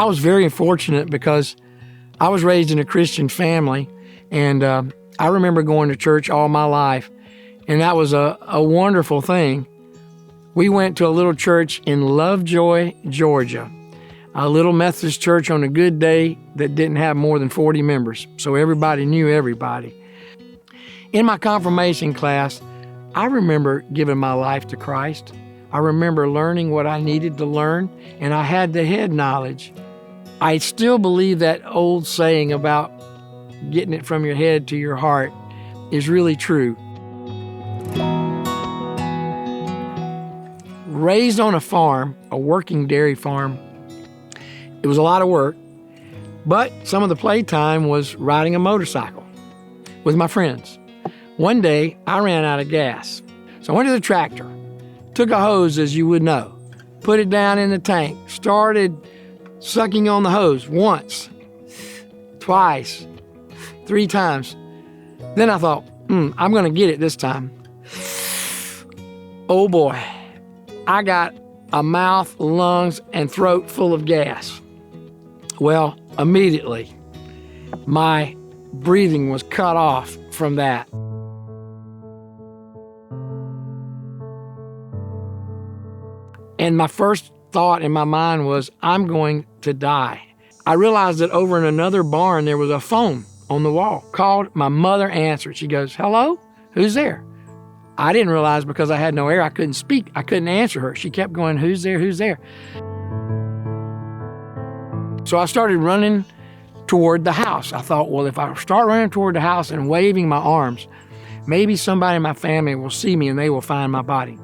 I was very fortunate because I was raised in a Christian family, and I remember going to church all my life, and that was a wonderful thing. We went to a little church in Lovejoy, Georgia, a little Methodist church on a good day that didn't have more than 40 members, so everybody knew everybody. In my confirmation class, I remember giving my life to Christ. I remember learning what I needed to learn, and I had the head knowledge. I still believe that old saying about getting it from your head to your heart is really true. Raised on a farm, a working dairy farm, it was a lot of work, but some of the playtime was riding a motorcycle with my friends. One day, I ran out of gas, so I went to the tractor, took a hose, as you would know, put it down in the tank, started sucking on the hose once, twice, 3 times. Then I thought, I'm going to get it this time. Oh boy, I got a mouth, lungs, and throat full of gas. Well, immediately, my breathing was cut off from that. And my first thought in my mind was, I'm going to die. I realized that over in another barn, there was a phone on the wall. Called, my mother answered. She goes, hello, who's there? I didn't realize because I had no air, I couldn't speak. I couldn't answer her. She kept going, who's there, who's there? So I started running toward the house. I thought, well, if I start running toward the house and waving my arms, maybe somebody in my family will see me and they will find my body.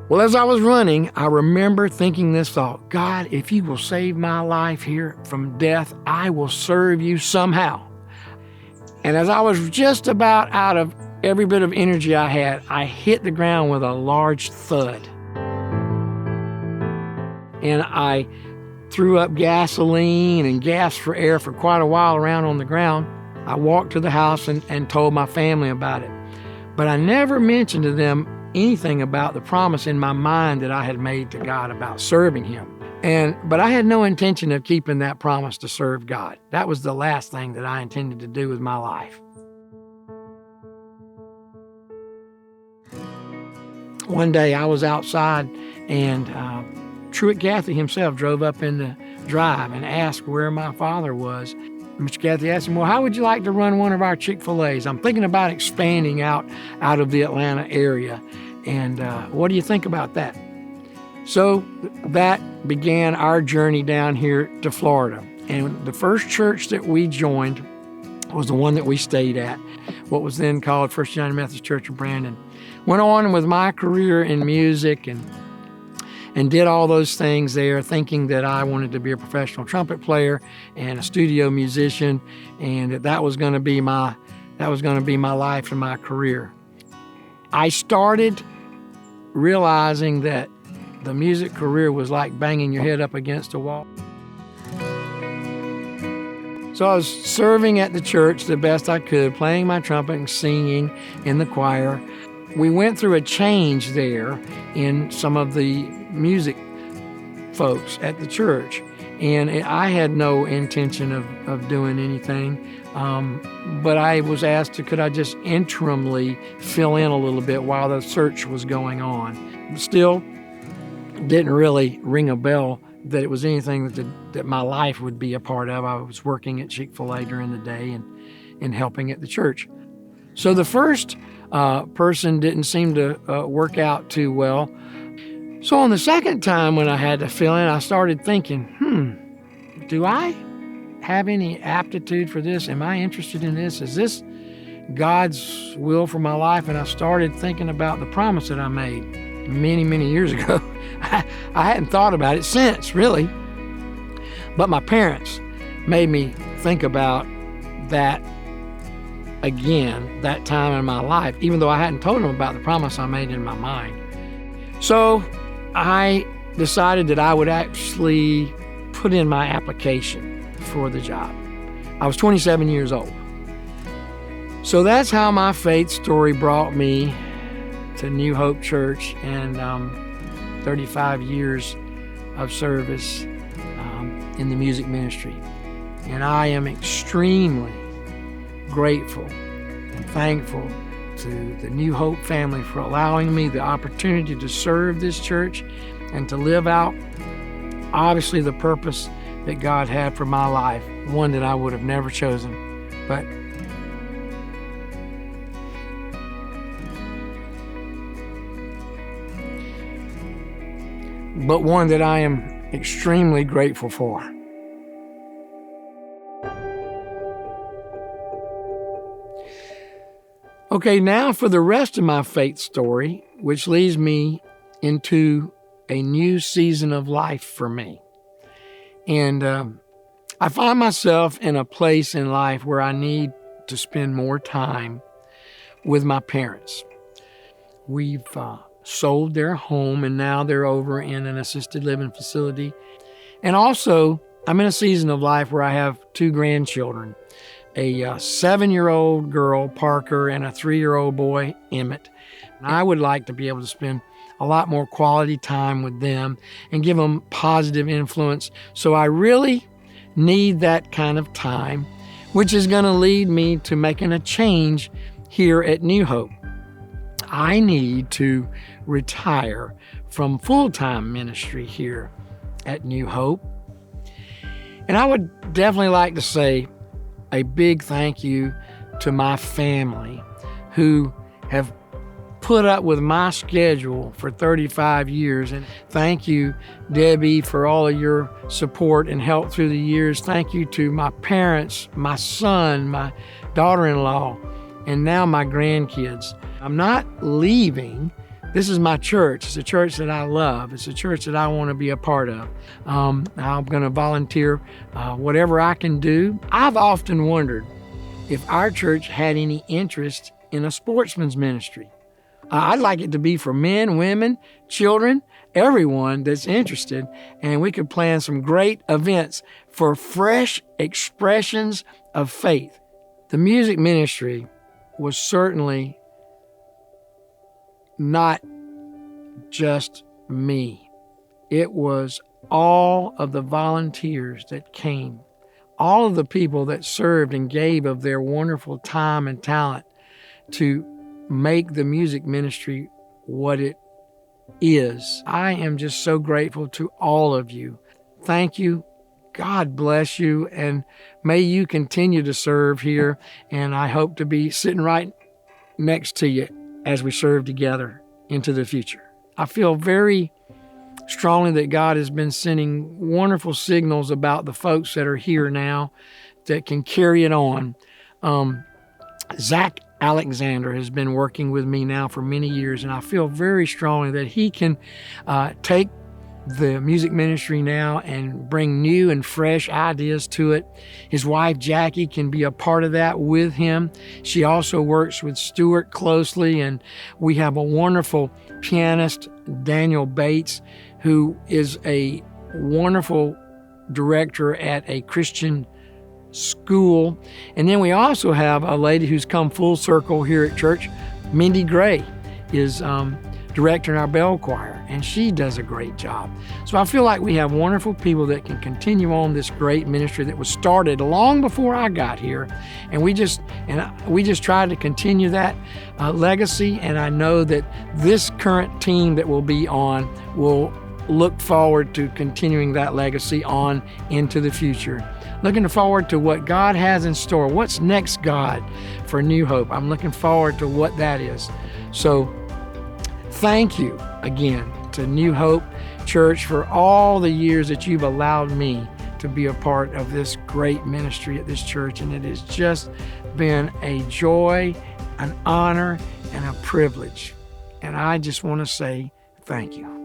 Well, as I was running, I remember thinking this thought, God, if you will save my life here from death, I will serve you somehow. And as I was just about out of every bit of energy I had, I hit the ground with a large thud. And I threw up gasoline and gasped for air for quite a while around on the ground. I walked to the house and told my family about it. But I never mentioned to them anything about the promise in my mind that I had made to God about serving Him. But I had no intention of keeping that promise to serve God. That was the last thing that I intended to do with my life. One day I was outside and Truett Cathy himself drove up in the drive and asked where my father was. Mr. Cathy asked him, well, how would you like to run one of our Chick-fil-A's? I'm thinking about expanding out of the Atlanta area. And what do you think about that? So that began our journey down here to Florida. And the first church that we joined was the one that we stayed at, what was then called First United Methodist Church of Brandon. Went on with my career in music and did all those things there, thinking that I wanted to be a professional trumpet player and a studio musician, and that was going to be my life and my career. I started realizing that the music career was like banging your head up against a wall. So I was serving at the church the best I could, playing my trumpet and singing in the choir. We went through a change there in some of the music folks at the church, and I had no intention of doing anything, but I was asked could I just interimly fill in a little bit while the search was going on. Still didn't really ring a bell that it was anything that my life would be a part of. I was working at Chick-fil-A during the day and helping at the church. So the first person didn't seem to work out too well. So on the second time when I had to fill in, I started thinking, do I have any aptitude for this? Am I interested in this? Is this God's will for my life? And I started thinking about the promise that I made many, many years ago. I hadn't thought about it since, really. But my parents made me think about that again, that time in my life, even though I hadn't told them about the promise I made in my mind. So I decided that I would actually put in my application for the job. I was 27 years old. So that's how my faith story brought me to New Hope Church, and 35 years of service in the music ministry. And I am extremely grateful and thankful to the New Hope family for allowing me the opportunity to serve this church and to live out, obviously, the purpose that God had for my life, one that I would have never chosen, but one that I am extremely grateful for. Okay, now for the rest of my faith story, which leads me into a new season of life for me. And I find myself in a place in life where I need to spend more time with my parents. We've sold their home, and now they're over in an assisted living facility. And also, I'm in a season of life where I have 2 grandchildren, a 7-year-old girl, Parker, and a 3-year-old boy, Emmett. And I would like to be able to spend a lot more quality time with them and give them positive influence. So I really need that kind of time, which is going to lead me to making a change here at New Hope. I need to retire from full-time ministry here at New Hope. And I would definitely like to say a big thank you to my family who have put up with my schedule for 35 years. And thank you, Debbie, for all of your support and help through the years. Thank you to my parents, my son, my daughter-in-law, and now my grandkids. I'm not leaving. This is my church. It's a church that I love. It's a church that I want to be a part of. I'm going to volunteer whatever I can do. I've often wondered if our church had any interest in a sportsman's ministry. I'd like it to be for men, women, children, everyone that's interested, and we could plan some great events for fresh expressions of faith. The music ministry was certainly not just me. It was all of the volunteers that came, all of the people that served and gave of their wonderful time and talent to make the music ministry what it is. I am just so grateful to all of you. Thank you. God bless you, and may you continue to serve here, and I hope to be sitting right next to you as we serve together into the future. I feel very strongly that God has been sending wonderful signals about the folks that are here now that can carry it on. Zach Alexander has been working with me now for many years, and I feel very strongly that he can take the music ministry now and bring new and fresh ideas to it. His wife, Jackie, can be a part of that with him. She also works with Stuart closely, and we have a wonderful pianist, Daniel Bates, who is a wonderful director at a Christian school. And then we also have a lady who's come full circle here at church. Mindy Gray is director in our bell choir, and she does a great job. So I feel like we have wonderful people that can continue on this great ministry that was started long before I got here, and we just try to continue that legacy. And I know that this current team that will be on will look forward to continuing that legacy on into the future. Looking forward to what God has in store. What's next, God, for New Hope? I'm looking forward to what that is. So thank you again to New Hope Church for all the years that you've allowed me to be a part of this great ministry at this church. And it has just been a joy, an honor, and a privilege. And I just want to say thank you.